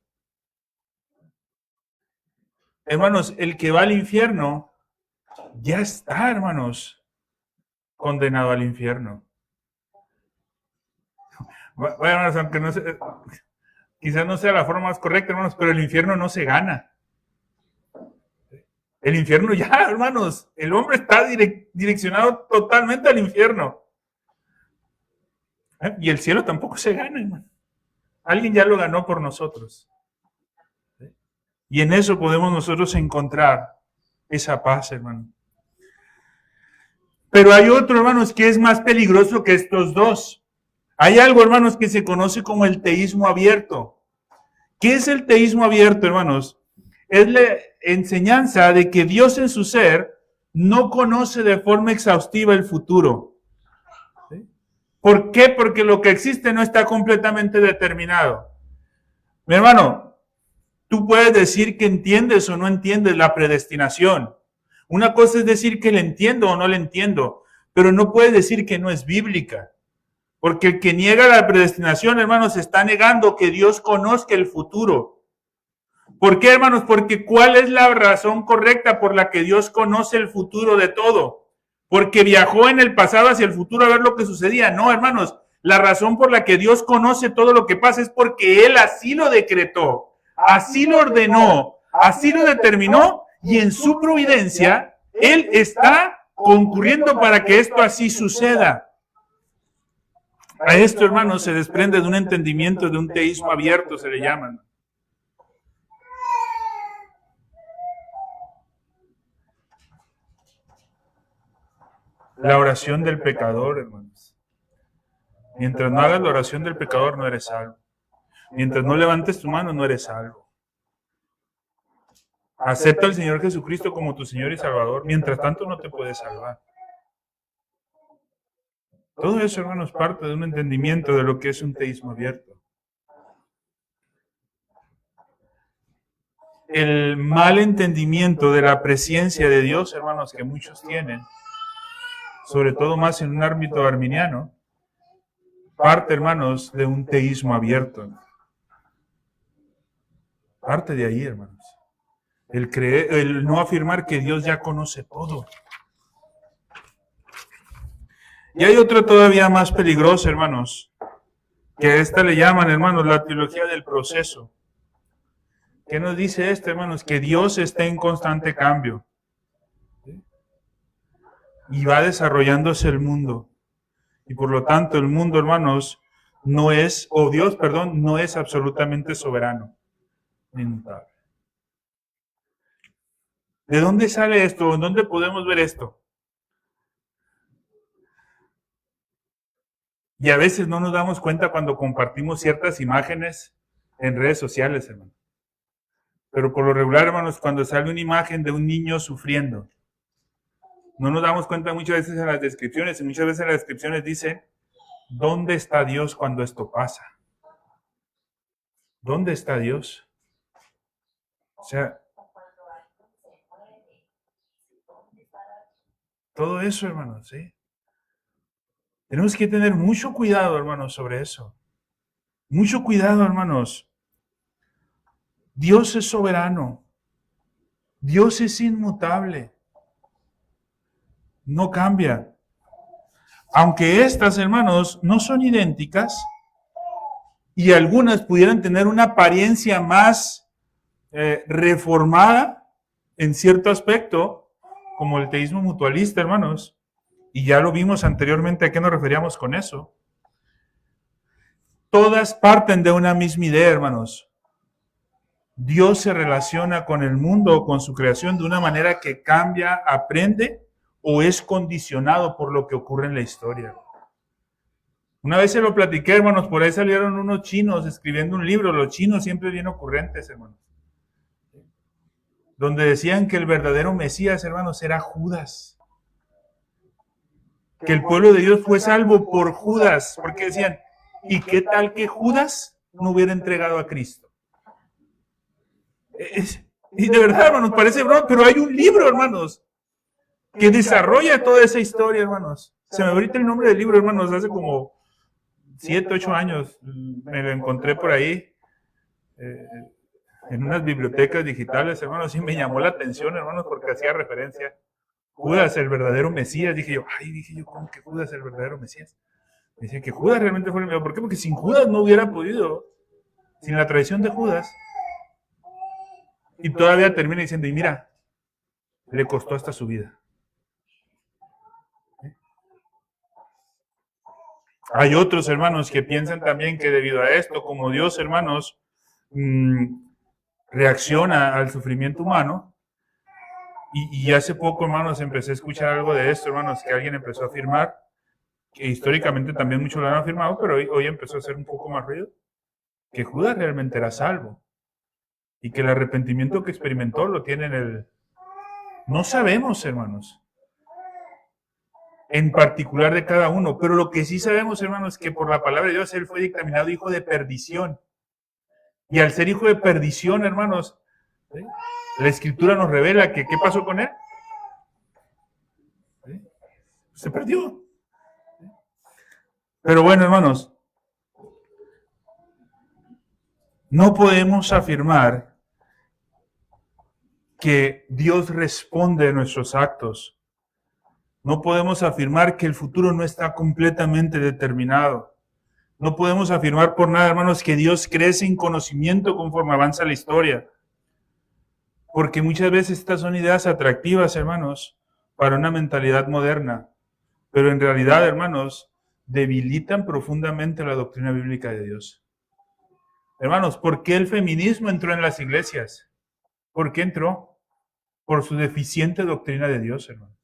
Hermanos, el que va al infierno, ya está, hermanos, condenado al infierno. Bueno, hermanos, aunque no sea, quizás no sea la forma más correcta, hermanos, pero el infierno no se gana. El infierno ya, hermanos, el hombre está direccionado totalmente al infierno. Y el cielo tampoco se gana, hermano. Alguien ya lo ganó por nosotros. Y en eso podemos nosotros encontrar esa paz, hermano. Pero hay otro, hermanos, que es más peligroso que estos dos. Hay algo, hermanos, que se conoce como el teísmo abierto. ¿Qué es el teísmo abierto, hermanos? Es la enseñanza de que Dios en su ser no conoce de forma exhaustiva el futuro. ¿Sí? ¿Por qué? Porque lo que existe no está completamente determinado. Mi hermano, tú puedes decir que entiendes o no entiendes la predestinación. Una cosa es decir que le entiendo o no le entiendo, pero no puedes decir que no es bíblica. Porque el que niega la predestinación, hermanos, está negando que Dios conozca el futuro. ¿Por qué, hermanos? Porque ¿cuál es la razón correcta por la que Dios conoce el futuro de todo? Porque viajó en el pasado hacia el futuro a ver lo que sucedía. No, hermanos, la razón por la que Dios conoce todo lo que pasa es porque Él así lo decretó, así lo ordenó, así lo determinó y en su providencia Él está concurriendo para que esto así suceda. A esto, hermanos, se desprende de un entendimiento, de un teísmo abierto, se le llaman. La oración del pecador, hermanos. Mientras no hagas la oración del pecador, no eres salvo. Mientras no levantes tu mano, no eres salvo. Acepta al Señor Jesucristo como tu Señor y Salvador. Mientras tanto, no te puedes salvar. Todo eso, hermanos, parte de un entendimiento de lo que es un teísmo abierto. El mal entendimiento de la presencia de Dios, hermanos, que muchos tienen, sobre todo más en un ámbito arminiano, parte, hermanos, de un teísmo abierto. Parte de ahí, hermanos. El no afirmar que Dios ya conoce todo. Y hay otro todavía más peligroso, hermanos, que a esta le llaman, hermanos, la teología del proceso. ¿Qué nos dice esto, hermanos? Que Dios está en constante cambio. Y va desarrollándose el mundo. Y por lo tanto, el mundo, hermanos, no es, o Dios, perdón, no es absolutamente soberano, ni inmutable. ¿De dónde sale esto? ¿En dónde podemos ver esto? Y a veces no nos damos cuenta cuando compartimos ciertas imágenes en redes sociales, hermano. Pero por lo regular, hermanos, cuando sale una imagen de un niño sufriendo, no nos damos cuenta muchas veces en las descripciones, y muchas veces en las descripciones dice, ¿dónde está Dios cuando esto pasa? ¿Dónde está Dios? O sea, todo eso, hermanos, ¿sí? Tenemos que tener mucho cuidado, hermanos, sobre eso. Mucho cuidado, hermanos. Dios es soberano. Dios es inmutable. No cambia. Aunque estas, hermanos, no son idénticas y algunas pudieran tener una apariencia más reformada en cierto aspecto, como el teísmo mutualista, hermanos, y ya lo vimos anteriormente a qué nos referíamos con eso. Todas parten de una misma idea, hermanos. Dios se relaciona con el mundo o con su creación de una manera que cambia, aprende o es condicionado por lo que ocurre en la historia. Una vez se lo platiqué, hermanos, por ahí salieron unos chinos escribiendo un libro. Los chinos siempre bien ocurrentes, hermanos. Donde decían que el verdadero Mesías, hermanos, era Judas. que el pueblo de Dios fue salvo por Judas, porque decían, ¿y qué tal que Judas no hubiera entregado a Cristo? Y de verdad, hermanos, parece broma, pero hay un libro, hermanos, que desarrolla toda esa historia, hermanos. Se me ahorita el nombre del libro, hermanos, hace como 7, 8 años me lo encontré por ahí en unas bibliotecas digitales, hermanos, y me llamó la atención, hermanos, porque hacía referencia. Judas, el verdadero Mesías. Dije yo, ¿cómo que Judas, el verdadero Mesías? Dice que Judas realmente fue el enviado. ¿Por qué? Porque sin Judas no hubiera podido, sin la traición de Judas. Y todavía termina diciendo, y mira, le costó hasta su vida. Hay otros hermanos que piensan también que debido a esto, como Dios, hermanos, reacciona al sufrimiento humano. Y hace poco, hermanos, empecé a escuchar algo de esto, hermanos, que alguien empezó a afirmar, que históricamente también muchos lo han afirmado, pero hoy empezó a hacer un poco más ruido, que Judas realmente era salvo. Y que el arrepentimiento que experimentó lo tiene en el... No sabemos, hermanos, en particular de cada uno, pero lo que sí sabemos, hermanos, es que por la palabra de Dios él fue dictaminado hijo de perdición. Y al ser hijo de perdición, hermanos, ¿sí?, la Escritura nos revela que ¿qué pasó con él? ¿Sí? Se perdió. Pero bueno, hermanos, no podemos afirmar que Dios responde a nuestros actos. No podemos afirmar que el futuro no está completamente determinado. No podemos afirmar por nada, hermanos, que Dios crece en conocimiento conforme avanza la historia. Porque muchas veces estas son ideas atractivas, hermanos, para una mentalidad moderna. Pero en realidad, hermanos, debilitan profundamente la doctrina bíblica de Dios. Hermanos, ¿por qué el feminismo entró en las iglesias? ¿Por qué entró? Por su deficiente doctrina de Dios, hermano.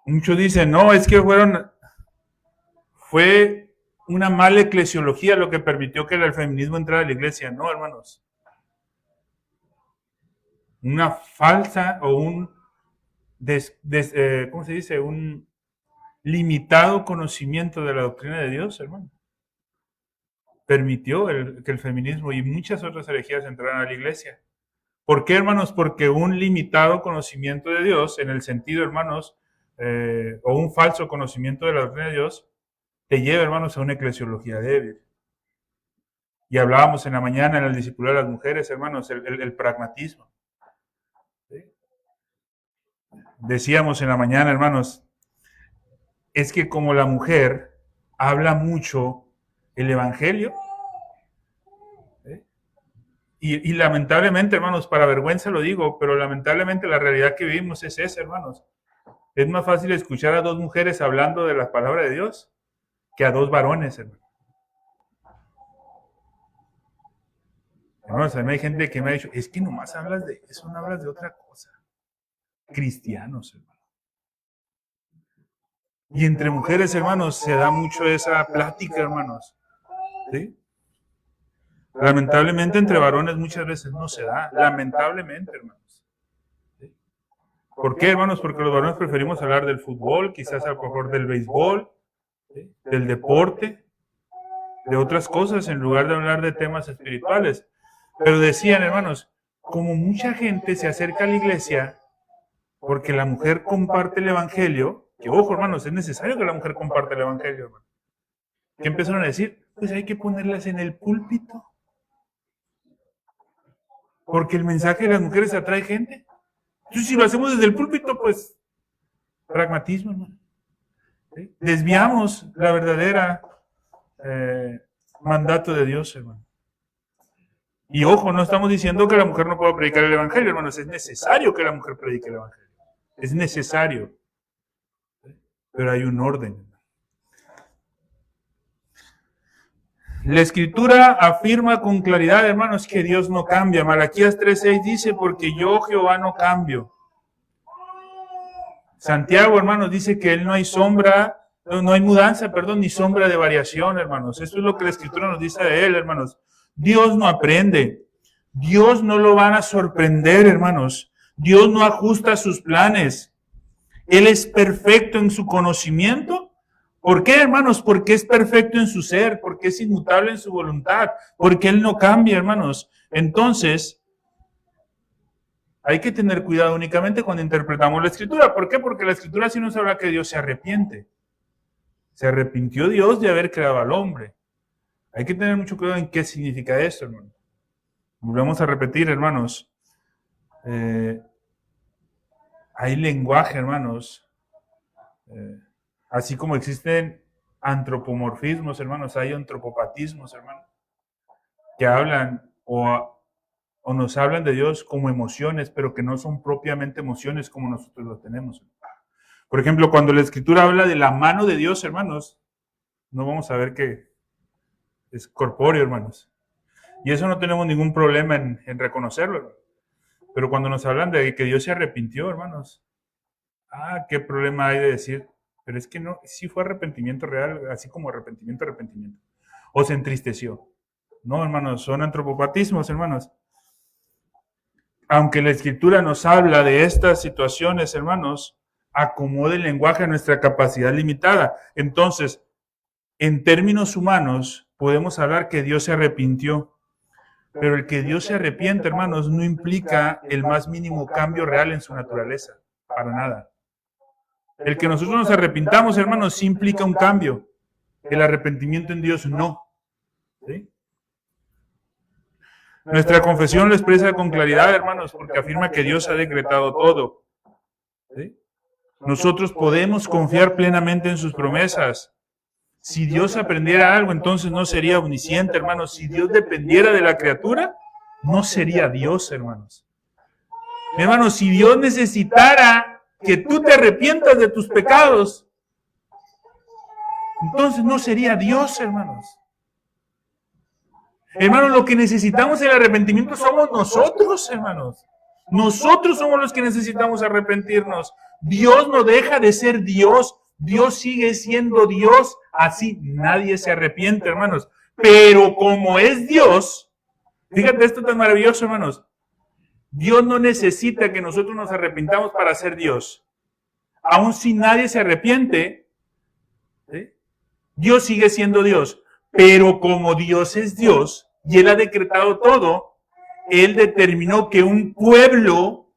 Muchos dicen, no, es que fue una mala eclesiología lo que permitió que el feminismo entrara a la iglesia. No, hermanos. Una falsa o ¿cómo se dice? Un limitado conocimiento de la doctrina de Dios, hermano. Permitió que el feminismo y muchas otras herejías entraran a la iglesia. ¿Por qué, hermanos? Porque un limitado conocimiento de Dios, en el sentido, hermanos, o un falso conocimiento de la doctrina de Dios, te lleva, hermanos, a una eclesiología débil. Y hablábamos en la mañana en el discipulado de las mujeres, hermanos, el pragmatismo. ¿Sí? Decíamos en la mañana, hermanos, es que como la mujer habla mucho el evangelio, ¿sí?, y lamentablemente, hermanos, para vergüenza lo digo, pero lamentablemente la realidad que vivimos es esa, hermanos. Es más fácil escuchar a dos mujeres hablando de la palabra de Dios que a dos varones, hermano. Hermanos, a mí hay gente que me ha dicho, es que nomás hablas de eso, no hablas de otra cosa. Cristianos, hermano. Y entre mujeres, hermanos, se da mucho esa plática, hermanos. ¿Sí? Lamentablemente entre varones muchas veces no se da. Lamentablemente, hermanos. ¿Sí? ¿Por qué, hermanos? Porque los varones preferimos hablar del fútbol, quizás a lo mejor del béisbol, ¿sí?, del deporte, de otras cosas, en lugar de hablar de temas espirituales. Pero decían, hermanos, como mucha gente se acerca a la iglesia porque la mujer comparte el evangelio, que ojo, hermanos, es necesario que la mujer comparte el evangelio, hermano. ¿Qué empezaron a decir? Pues hay que ponerlas en el púlpito. Porque el mensaje de las mujeres atrae gente. Entonces, si lo hacemos desde el púlpito, pues, pragmatismo, hermano. ¿Sí? Desviamos la verdadera mandato de Dios, hermano. Y ojo, no estamos diciendo que la mujer no pueda predicar el evangelio, hermanos. Es necesario que la mujer predique el evangelio. Es necesario. Pero hay un orden. La Escritura afirma con claridad, hermanos, que Dios no cambia. Malaquías 3:6 dice, porque yo, Jehová, no cambio. Santiago, hermanos, dice que Él no hay sombra, no hay mudanza, ni sombra de variación, hermanos. Eso es lo que la Escritura nos dice de Él, hermanos. Dios no aprende. Dios no lo van a sorprender, hermanos. Dios no ajusta sus planes. Él es perfecto en su conocimiento. ¿Por qué, hermanos? Porque es perfecto en su ser, porque es inmutable en su voluntad, porque Él no cambia, hermanos. Entonces, hay que tener cuidado únicamente cuando interpretamos la Escritura. ¿Por qué? Porque la Escritura sí nos habla que Dios se arrepiente. Se arrepintió Dios de haber creado al hombre. Hay que tener mucho cuidado en qué significa esto, hermano. Volvemos a repetir, hermanos. Hay lenguaje, hermanos. Así como existen antropomorfismos, hermanos, hay antropopatismos, hermanos, que hablan o nos hablan de Dios como emociones, pero que no son propiamente emociones como nosotros lo tenemos. Por ejemplo, cuando la Escritura habla de la mano de Dios, hermanos, no vamos a ver que es corpóreo, hermanos. Y eso no tenemos ningún problema en reconocerlo, hermanos. Pero cuando nos hablan de que Dios se arrepintió, hermanos, qué problema hay de decir, pero es que no, sí fue arrepentimiento real, así como arrepentimiento. O se entristeció. No, hermanos, son antropopatismos, hermanos. Aunque la Escritura nos habla de estas situaciones, hermanos, acomode el lenguaje a nuestra capacidad limitada. Entonces, en términos humanos, podemos hablar que Dios se arrepintió. Pero el que Dios se arrepiente, hermanos, no implica el más mínimo cambio real en su naturaleza. Para nada. El que nosotros nos arrepintamos, hermanos, sí implica un cambio. El arrepentimiento en Dios no. ¿Sí? Nuestra confesión lo expresa con claridad, hermanos, porque afirma que Dios ha decretado todo. ¿Sí? Nosotros podemos confiar plenamente en sus promesas. Si Dios aprendiera algo, entonces no sería omnisciente, hermanos. Si Dios dependiera de la criatura, no sería Dios, hermanos. Hermanos, si Dios necesitara que tú te arrepientas de tus pecados, entonces no sería Dios, hermanos. Hermanos, lo que necesitamos el arrepentimiento somos nosotros, hermanos. Nosotros somos los que necesitamos arrepentirnos. Dios no deja de ser Dios. Dios sigue siendo Dios. Así nadie se arrepiente, hermanos. Pero como es Dios, fíjate esto tan maravilloso, hermanos. Dios no necesita que nosotros nos arrepintamos para ser Dios. Aun si nadie se arrepiente, ¿sí? Dios sigue siendo Dios. Pero como Dios es Dios y Él ha decretado todo, Él determinó que un pueblo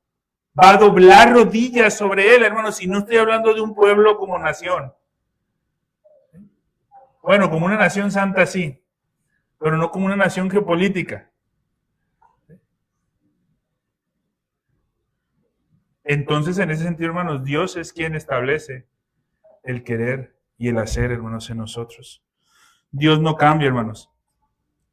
va a doblar rodillas sobre Él, hermanos. Y no estoy hablando de un pueblo como nación. Bueno, como una nación santa sí, pero no como una nación geopolítica. Entonces, en ese sentido, hermanos, Dios es quien establece el querer y el hacer, hermanos, en nosotros. Dios no cambia, hermanos.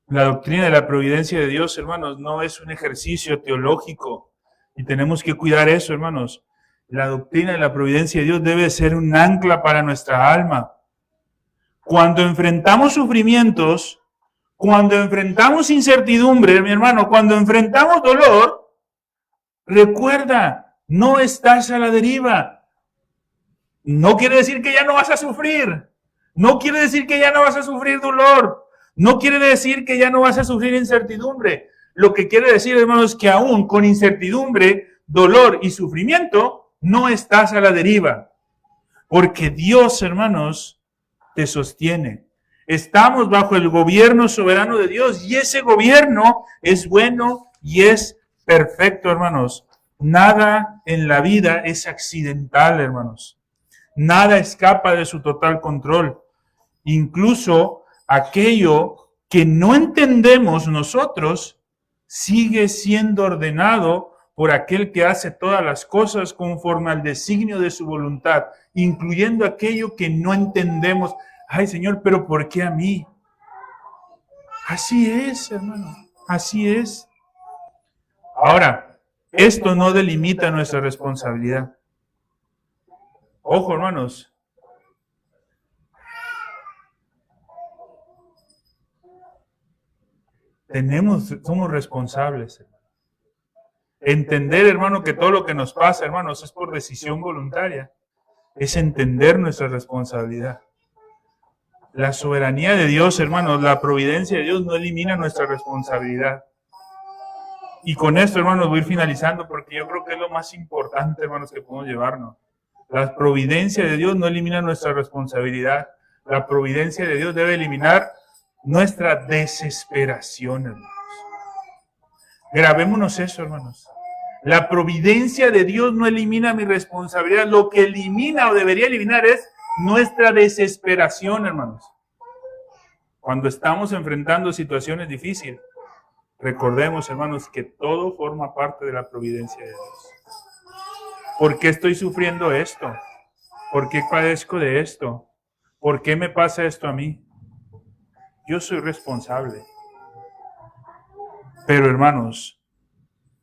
La doctrina de la providencia de Dios, hermanos, no es un ejercicio teológico y tenemos que cuidar eso, hermanos. La doctrina de la providencia de Dios debe ser un ancla para nuestra alma. Cuando enfrentamos sufrimientos, cuando enfrentamos incertidumbre, mi hermano, cuando enfrentamos dolor, recuerda, no estás a la deriva. No quiere decir que ya no vas a sufrir. No quiere decir que ya no vas a sufrir dolor. No quiere decir que ya no vas a sufrir incertidumbre. Lo que quiere decir, hermanos, es que aún con incertidumbre, dolor y sufrimiento, no estás a la deriva. Porque Dios, hermanos, te sostiene. Estamos bajo el gobierno soberano de Dios y ese gobierno es bueno y es perfecto, hermanos. Nada en la vida es accidental, hermanos. Nada escapa de su total control. Incluso aquello que no entendemos nosotros sigue siendo ordenado por aquel que hace todas las cosas conforme al designio de su voluntad, incluyendo aquello que no entendemos. Ay, Señor, pero ¿por qué a mí? Así es, hermano, así es. Ahora, esto no delimita nuestra responsabilidad. Ojo, hermanos. Somos responsables. Entender, hermano, que todo lo que nos pasa, hermanos, es por decisión voluntaria. Es entender nuestra responsabilidad. La soberanía de Dios, hermanos, la providencia de Dios no elimina nuestra responsabilidad. Y con esto, hermanos, voy a ir finalizando porque yo creo que es lo más importante, hermanos, que podemos llevarnos. La providencia de Dios no elimina nuestra responsabilidad. La providencia de Dios debe eliminar nuestra desesperación, hermanos. Grabémonos eso, hermanos. La providencia de Dios no elimina mi responsabilidad. Lo que elimina o debería eliminar es nuestra desesperación, hermanos. Cuando estamos enfrentando situaciones difíciles, recordemos, hermanos, que todo forma parte de la providencia de Dios. ¿Por qué estoy sufriendo esto? ¿Por qué padezco de esto? ¿Por qué me pasa esto a mí? Yo soy responsable. Pero, hermanos,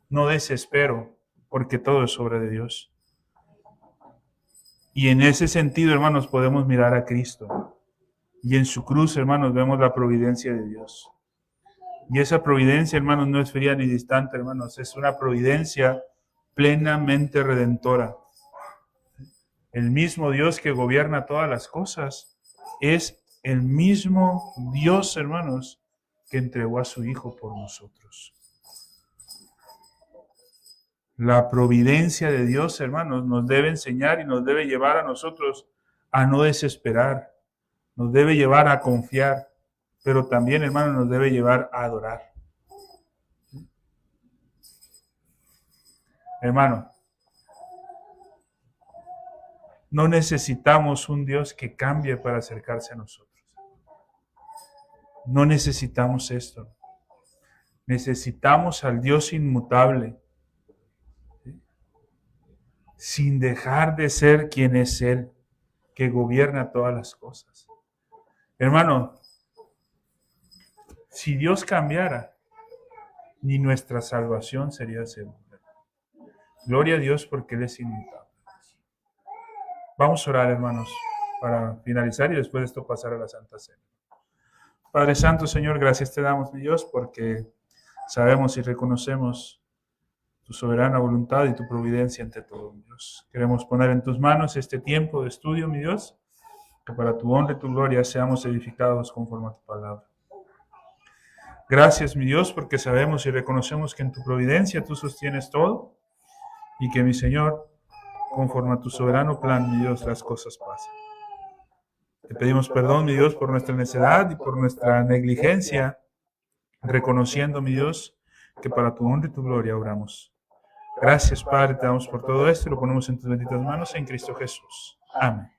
no desespero, porque todo es obra de Dios. Y en ese sentido, hermanos, podemos mirar a Cristo. Y en su cruz, hermanos, vemos la providencia de Dios. Y esa providencia, hermanos, no es fría ni distante, hermanos. Es una providencia plenamente redentora. El mismo Dios que gobierna todas las cosas es el mismo Dios, hermanos, que entregó a su Hijo por nosotros. La providencia de Dios, hermanos, nos debe enseñar y nos debe llevar a nosotros a no desesperar. Nos debe llevar a confiar, pero también, hermanos, nos debe llevar a adorar. Hermano, no necesitamos un Dios que cambie para acercarse a nosotros. No necesitamos esto. Necesitamos al Dios inmutable, sin dejar de ser quien es Él, que gobierna todas las cosas. Hermano, si Dios cambiara, ni nuestra salvación sería segura. Gloria a Dios porque Él es inmutable. Vamos a orar, hermanos, para finalizar y después de esto pasar a la Santa Cena. Padre Santo, Señor, gracias te damos, mi Dios, porque sabemos y reconocemos tu soberana voluntad y tu providencia ante todo, mi Dios. Queremos poner en tus manos este tiempo de estudio, mi Dios, que para tu honra y tu gloria seamos edificados conforme a tu palabra. Gracias, mi Dios, porque sabemos y reconocemos que en tu providencia tú sostienes todo y que, mi Señor, conforme a tu soberano plan, mi Dios, las cosas pasan. Te pedimos perdón, mi Dios, por nuestra necedad y por nuestra negligencia, reconociendo, mi Dios, que para tu honra y tu gloria oramos. Gracias, Padre, te damos por todo esto y lo ponemos en tus benditas manos en Cristo Jesús. Amén.